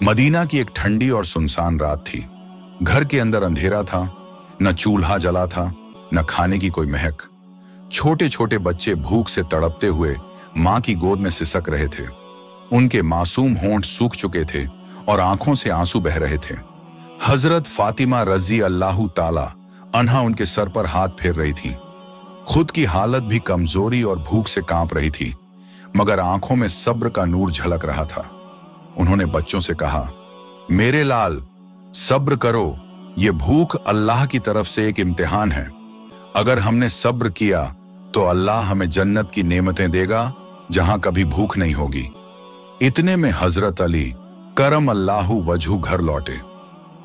Medina की एक ठंडी और सुनसान रात थी। घर के अंदर अंधेरा था, न चूल्हा जला था, न खाने की कोई महक। छोटे छोटे बच्चे भूख से तड़पते हुए मां की गोद में सिसक रहे थे। उनके मासूम होंठ सूख चुके थे और आंखों से आंसू बह रहे थे। हजरत फातिमा रजी अल्लाह ताला अन्हा उनके सर पर हाथ फेर रही थी। खुद की हालत भी कमजोरी और भूख से कांप रही थी, मगर आंखों में सब्र का नूर झलक रहा था। उन्होंने बच्चों से कहा, मेरे लाल, सब्र करो, ये भूख अल्लाह की तरफ से एक इम्तिहान है। अगर हमने सब्र किया तो अल्लाह हमें जन्नत की नेमतें देगा जहां कभी भूख नहीं होगी। इतने में हजरत अली करम अल्लाहु वजहू घर लौटे।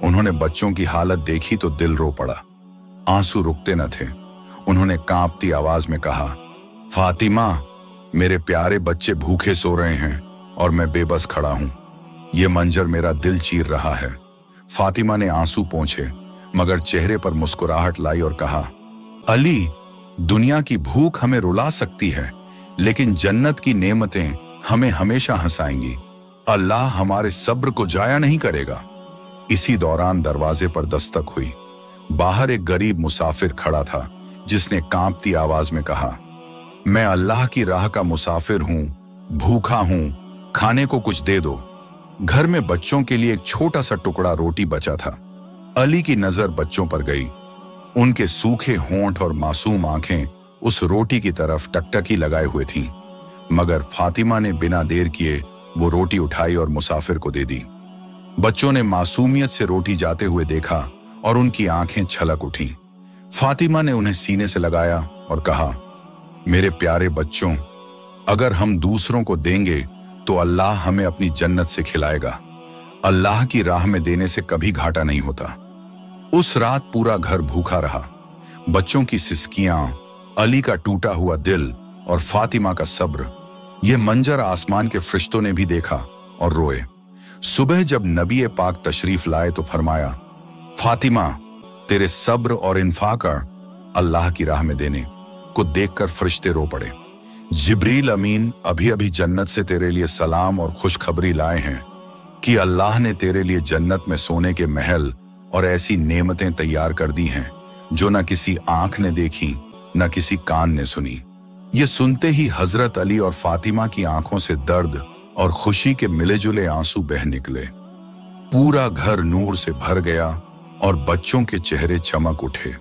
उन्होंने बच्चों की हालत देखी तो दिल रो पड़ा। आंसू रुकते न थे। उन्होंने कांपती आवाज में कहा, फातिमा, मेरे प्यारे बच्चे भूखे सो रहे हैं और मैं बेबस खड़ा हूं। ये मंजर मेरा दिल चीर रहा है। फातिमा ने आंसू पोंछे मगर चेहरे पर मुस्कुराहट लाई और कहा, अली, दुनिया की भूख हमें रुला सकती है, लेकिन जन्नत की नेमतें हमें हमेशा हंसाएंगी। अल्लाह हमारे सब्र को जाया नहीं करेगा। इसी दौरान दरवाजे पर दस्तक हुई। बाहर एक गरीब मुसाफिर खड़ा था, जिसने कांपती आवाज में कहा, मैं अल्लाह की राह का मुसाफिर हूं, भूखा हूं, खाने को कुछ दे दो। घर में बच्चों के लिए एक छोटा सा टुकड़ा रोटी बचा था। अली की नजर बच्चों पर गई। उनके सूखे होंठ और मासूम आंखें उस रोटी की तरफ टकटकी लगाए हुए थीं, मगर फातिमा ने बिना देर किए वो रोटी उठाई और मुसाफिर को दे दी। बच्चों ने मासूमियत से रोटी जाते हुए देखा और उनकी आंखें छलक उठीं। फातिमा ने उन्हें सीने से लगाया और कहा, मेरे प्यारे बच्चों, अगर हम दूसरों को देंगे तो अल्लाह हमें अपनी जन्नत से खिलाएगा। अल्लाह की राह में देने से कभी घाटा नहीं होता। उस रात पूरा घर भूखा रहा। बच्चों की सिसकियां, अली का टूटा हुआ दिल और फातिमा का सब्र, यह मंजर आसमान के फरिश्तों ने भी देखा और रोए। सुबह जब नबी पाक तशरीफ लाए तो फरमाया, फातिमा, तेरे सब्र और इन्फाकर अल्लाह की राह में देने को देखकर फरिश्ते रो पड़े। जिब्रील अमीन अभी अभी जन्नत से तेरे लिए सलाम और खुशखबरी लाए हैं कि अल्लाह ने तेरे लिए जन्नत में सोने के महल और ऐसी नेमतें तैयार कर दी हैं जो न किसी आंख ने देखी न किसी कान ने सुनी। ये सुनते ही हजरत अली और फातिमा की आंखों से दर्द और खुशी के मिले जुले आंसू बह निकले। पूरा घर नूर से भर गया और बच्चों के चेहरे चमक उठे।